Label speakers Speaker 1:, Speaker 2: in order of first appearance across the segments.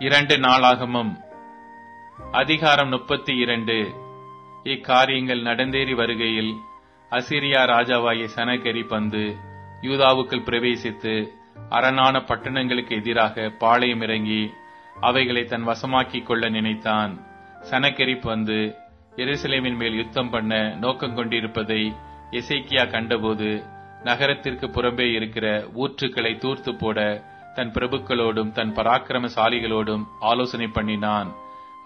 Speaker 1: 2 நாளாகமம் அதிகாரம் 32. இக்காரியங்கள் நடந்தேறி வருகையில் அசீரியா ராஜாவாகிய சனகெரிப் வந்து யூதாவுக்குள் பிரவேசித்து அரணான பட்டணங்களுக்கு எதிராக பாளையம் இறங்கி அவைகளை தன் வசமாக்கிக் கொள்ள நினைத்தான். சனகெரிப் வந்து எருசலேமின் மேல் யுத்தம் பண்ண நோக்கம் கொண்டிருப்பதை எசேக்கியா கண்டபோது நகரத்திற்கு புறம்பே இருக்கிற ஊற்றுக்களை தூர்த்து போட தன் பிரபுக்களோடும் தன் பராக்கிரமசாலிகளோடும் ஆலோசனை பண்ணினான்.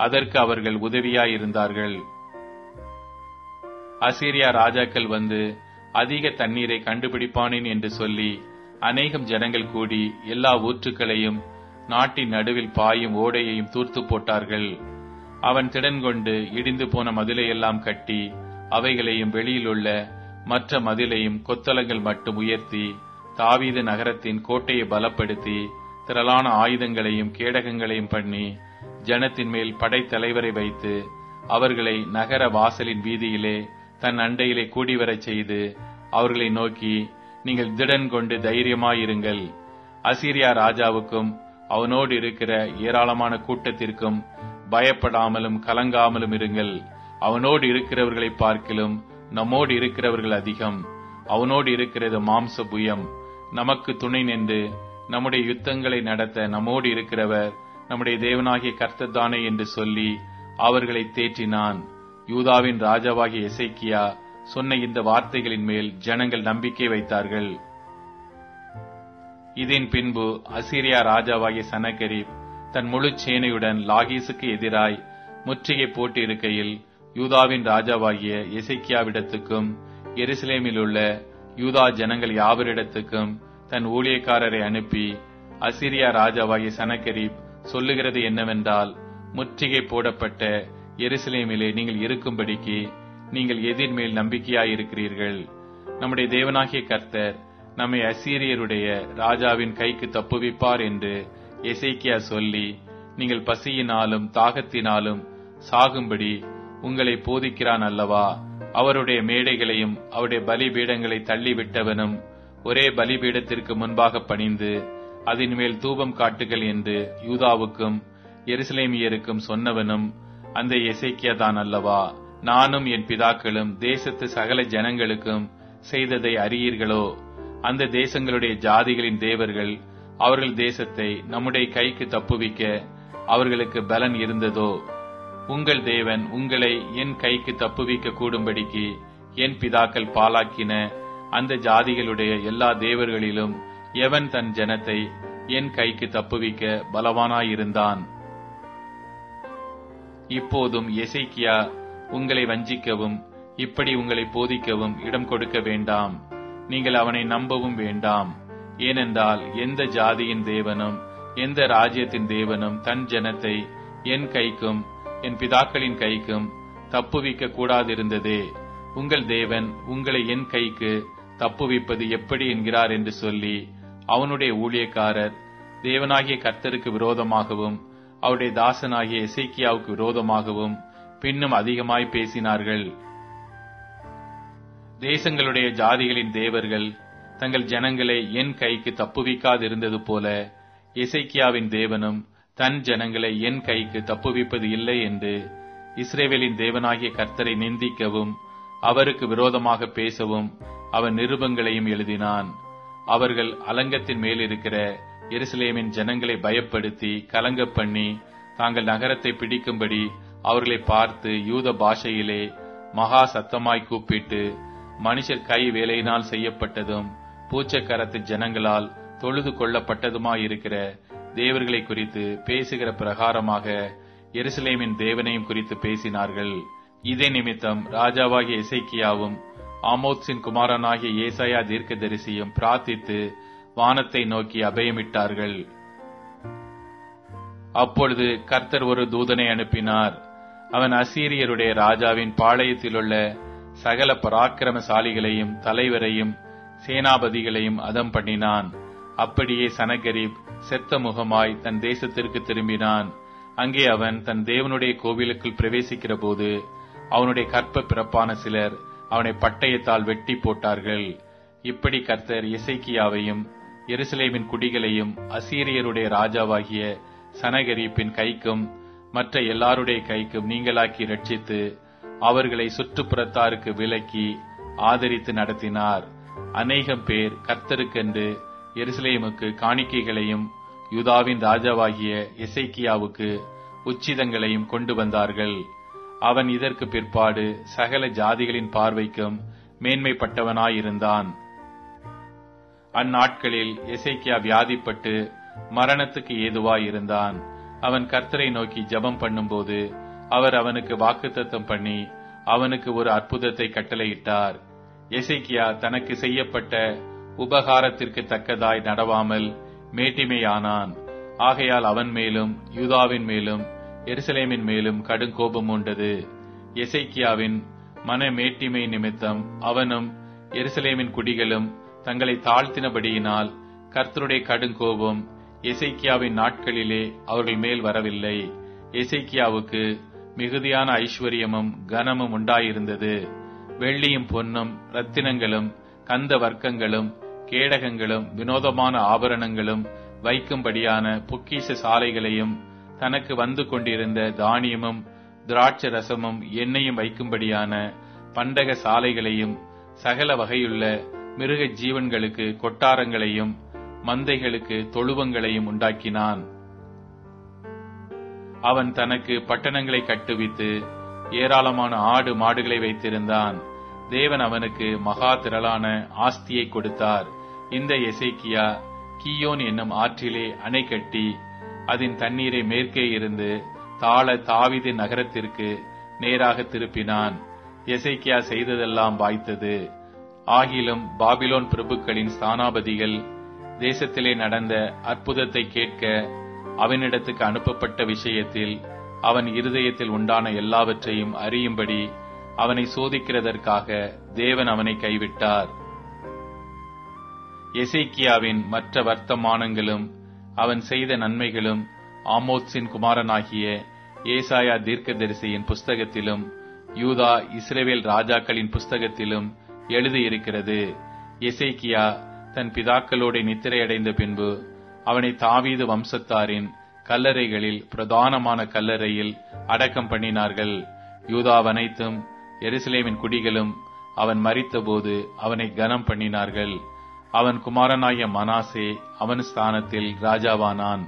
Speaker 1: அதற்கு அவர்கள் உதவியாயிருந்தார்கள். அசீரியா ராஜாக்கள் வந்து அதிக தண்ணீரை கண்டுபிடிப்பானேன் என்று சொல்லி அநேகம் ஜனங்கள் கூடி எல்லா ஊற்றுக்களையும் நாட்டின் நடுவில் பாயும் ஓடையையும் தூர்த்து போட்டார்கள். அவன் திடன் கொண்டு இடிந்து போன மதிலையெல்லாம் கட்டி அவைகளையும் வெளியிலுள்ள மற்ற மதிலையும் கொத்தளங்கள் மட்டும் உயர்த்தி தாவீது நகரத்தின் கோட்டையை பலப்படுத்தி திரளான ஆயுதங்களையும் கேடகங்களையும் பண்ணி ஜனத்தின் மேல் படைத்தலைவரை வைத்து அவர்களை நகர வாசலின் வீதியிலே தன் அண்டையிலே கூடிவரச் செய்து அவர்களை நோக்கி, நீங்கள் திடன் கொண்டு தைரியமாயிருங்கள். அசீரியா ராஜாவுக்கும் அவனோடு இருக்கிற ஏராளமான கூட்டத்திற்கும் பயப்படாமலும் கலங்காமலும் இருங்கள். அவனோடு இருக்கிறவர்களை பார்க்கிலும் நம்மோடு இருக்கிறவர்கள் அதிகம். அவனோடு இருக்கிறது மாம்ச புயம். நமக்கு துணை நின்று நம்முடைய யுத்தங்களை நடத்த நம்மோடு இருக்கிறவர் நம்முடைய தேவனாகிய கர்த்தர் தானே என்று சொல்லி அவர்களை தேற்றினான். யூதாவின் ராஜாவாகிய எசேக்கியா சொன்ன இந்த வார்த்தைகளின் மேல் ஜனங்கள் நம்பிக்கை வைத்தார்கள். இதன் பின்பு அசீரியா ராஜாவாகிய சனகெரிப் தன் முழு சேனையுடன் லாகீசுக்கு எதிராய் முற்றுகை போட்டு இருக்கையில் யூதாவின் ராஜாவாகிய எசேக்கியாவிடத்துக்கும் எருசலேமில் உள்ள யூதா ஜனங்கள் யாவரிடத்துக்கும் தன் ஊழியக்காரரை அனுப்பி, அசீரியா ராஜாவாகிய சனகெரிப் சொல்லுகிறது என்னவென்றால், முற்றுகை போடப்பட்ட எருசலேமிலே நீங்கள் இருக்கும்படிக்கு நீங்கள் எதிர்மேல் நம்பிக்கையாயிருக்கிறீர்கள். நம்முடைய தேவனாகிய கர்த்தர் நம்மை அசீரியருடைய ராஜாவின் கைக்கு தப்புவிப்பார் என்று எசேக்கியா சொல்லி, நீங்கள் பசியினாலும் தாகத்தினாலும் சாகும்படி உங்களை போதிக்கிறான் அல்லவா? அவருடைய மேடைகளையும் அவருடைய பலிபீடங்களை தள்ளிவிட்டவனும் ஒரே பலிபீடத்திற்கு முன்பாக பணிந்து அதன் மேல் தூபம் காட்டுகள் என்று யூதாவுக்கும் எருசலேமியருக்கும் சொன்னவனும் அந்த எசேக்கியா தான் அல்லவா? நானும் என் பிதாக்களும் தேசத்து சகல ஜனங்களுக்கும் செய்ததை அறியீர்களோ? அந்த தேசங்களுடைய ஜாதிகளின் தேவர்கள் அவர்கள் தேசத்தை நம்முடைய கைக்கு தப்புவிக்க அவர்களுக்கு பலன் இருந்ததோ? உங்கள் தேவன் உங்களை என் கைக்கு தப்புவிக்க கூடும்படிக்கு என் பிதாக்கள் பாலாக்கின அந்த ஜாதிகளுடைய எல்லா தேவர்களிலும் எவன் தன் ஜனத்தை என் கைக்கு தப்புவிக்க பலவானாயிருந்தான்? இப்போதும் எசேக்கியா உங்களை வஞ்சிக்கவும் இப்படி உங்களை போதிக்கவும் இடம் கொடுக்க வேண்டாம். நீங்கள் அவனை நம்பவும் வேண்டாம். ஏனென்றால் எந்த ஜாதியின் தேவனும் எந்த ராஜ்யத்தின் தேவனும் தன் ஜனத்தை என் கைக்கும் என் பிதாக்களின் கைக்கும் தப்புவிக்க கூடாதிருந்ததே. உங்கள் தேவன் உங்களை என் கைக்கு தப்புவிப்பது எப்படி என்கிறார் என்று சொல்லி அவனுடைய ஊழியக்காரர் தேவனாகிய கர்த்தருக்கு விரோதமாகவும் அவருடைய தாசனாகிய எசேக்கியாவுக்கு விரோதமாகவும் பின்னும் அதிகமாய் பேசினார்கள். தேசங்களுடைய ஜாதிகளின் தேவர்கள் தங்கள் ஜனங்களை என் கைக்கு தப்புவிக்காதிருந்தது போல எசேக்கியாவின் தேவனும் தன் ஜனங்களை என் கைக்கு தப்புவிப்பது இல்லை என்று இஸ்ரவேலின் தேவனாகிய கர்த்தரை நிந்திக்கவும் அவருக்கு விரோதமாக பேசவும் அவன் நிருபங்களையும் எழுதினான். அவர்கள் அலங்கத்தின் மேல் இருக்கிற எருசலேமின் ஜனங்களை பயப்படுத்தி கலங்க பண்ணி தாங்கள் நகரத்தை பிடிக்கும்படி அவர்களை பார்த்து யூத பாஷையிலே மகா சத்தமாய் கூப்பிட்டு, மனுஷர் கை வேலையினால் செய்யப்பட்டதும் பூச்சக்கரத்து ஜனங்களால் தொழுது கொள்ளப்பட்டதுமாயிருக்கிற தேவர்களை குறித்து பேசுகிற பிரகாரமாக எருசலேமின் தேவனையும் குறித்து பேசினார்கள். இதே நிமித்தம் ராஜாவாகிய எசேக்கியாவும் ஆமோத்சின் குமாரனாகிய ஏசாயா தீர்க்கதரிசியும் பிரார்த்தித்து வானத்தை நோக்கி அபயமிட்டார்கள். அப்பொழுது கர்த்தர் ஒரு தூதனை அனுப்பினார். அவன் அசீரியருடைய ராஜாவின் பாளையத்திலுள்ள சகல பராக்கிரமசாலிகளையும் தலைவரையும் சேனாபதிகளையும் அதம் பண்ணினான். அப்படியே சனகெரிப் செத்த முகமாய் தன் தேசத்திற்கு திரும்பினான். அங்கே அவன் தன் தேவனுடைய கோவிலுக்குள் பிரவேசிக்கிற போது அவனுடைய கற்ப பிறப்பான சிலர் அவனை பட்டயத்தால் வெட்டி போட்டார்கள். இப்படி கர்த்தர் எசேக்கியாவையும் எருசலேமின் குடிகளையும் அசீரியருடைய ராஜாவாகிய சனகரிப்பின் கைக்கும் மற்ற எல்லாருடைய கைக்கும் நீங்களாக்கி ரட்சித்து அவர்களை சுற்றுப்புறத்தாருக்கு விலக்கி ஆதரித்து நடத்தினார். அநேகம் பேர் கர்த்தருக்கென்று எருசலேமுக்கு காணிக்கைகளையும் யூதாவின் ராஜாவாகிய எசேக்கியாவுக்கு உச்சிதங்களையும் கொண்டு வந்தார்கள். அவன் இதற்கு பிற்பாடு சகல ஜாதிகளின் பார்வைக்கும் மேன்மைப்பட்டவனாயிருந்தான். அந்நாட்களில் எசேக்கியா வியாதிப்பட்டு மரணத்துக்கு ஏதுவாயிருந்தான். அவன் கர்த்தரை நோக்கி ஜெபம் பண்ணும்போது அவர் அவனுக்கு வாக்குத்தத்தம் பண்ணி அவனுக்கு ஒரு அற்புதத்தை கட்டளையிட்டார். எசேக்கியா தனக்கு செய்யப்பட்ட உபகாரத்திற்கு தக்கதாய் நடவாமல் மேட்டிமையானான். ஆகையால் அவன் மேலும் யூதாவின் மேலும் எருசலேமின் மேலும் கடும் கோபம் உண்டது. எசேக்கியாவின் மன மேட்டிமை நிமித்தம் அவனும் எருசலேமின் குடிகளும் தங்களை தாழ்த்தினபடியினால் கர்த்தருடைய கடுங்கோபம் எசேக்கியாவின் நாட்களிலே அவர்கள் மேல் வரவில்லை. எசேக்கியாவுக்கு மிகுதியான ஐஸ்வர்யமும் கனமும் உண்டாயிருந்தது. வெள்ளியும் பொன்னும் இரத்தினங்களும் கந்த வர்க்கங்களும் கேடகங்களும் வினோதமான ஆபரணங்களும் வைக்கும்படியான பொக்கிஷ சாலைகளையும் தனக்கு வந்து கொண்டிருந்த தானியமும் திராட்சை ரசமும் எண்ணெயும் வைக்கும்படியான பண்டக சாலைகளையும் சகல வகையுள்ள மிருக ஜீவன்களுக்கு கொட்டாரங்களையும் மந்தைகளுக்கு தொழுவங்களையும் உண்டாக்கினான். அவன் தனக்கு பட்டணங்களை கட்டுவித்து ஏராளமான ஆடு மாடுகளை வைத்திருந்தான். தேவன் அவனுக்கு மகா திரளான ஆஸ்தியை கொடுத்தார். இந்த எசேக்கியா கீயோன் என்னும் ஆற்றிலே அணை கட்டி அதன் தண்ணீரை மேற்கே இருந்து தாழ தாவீது நகரத்திற்கு நேராக திருப்பினான். எசேக்கியா செய்ததெல்லாம் வாய்த்தது. ஆகிலும் பாபிலோன் பிரபுக்களின் ஸ்தானாபதிகள் தேசத்திலே நடந்த அற்புதத்தை கேட்க அவனிடத்துக்கு அனுப்பப்பட்ட விஷயத்தில் அவன் இருதயத்தில் உண்டான எல்லாவற்றையும் அறியும்படி அவனை சோதிக்கிறதற்காக தேவன் அவனை கைவிட்டார். எசேக்கியாவின் மற்ற வர்த்தமானங்களும் அவன் செய்த நன்மைகளும் ஆமோத்சின் குமாரனாகிய ஏசாயா தீர்க்கதரிசியின் புஸ்தகத்திலும் யூதா இஸ்ரவேல் ராஜாக்களின் புஸ்தகத்திலும் எழுதியிருக்கிறது. எசேக்கியா தன் பிதாக்களோடு நித்திரையடைந்த பின்பு அவனை தாவீது வம்சத்தாரின் கல்லறைகளில் பிரதானமான கல்லறையில் அடக்கம் பண்ணினார்கள். யூதாவனைத்தும் எருசலேமின் குடிகளும் அவன் மரித்தபோது அவனை கனம் பண்ணினார்கள். அவன் குமாரனாகிய மனாசே அவன் ஸ்தானத்தில் ராஜாவானான்.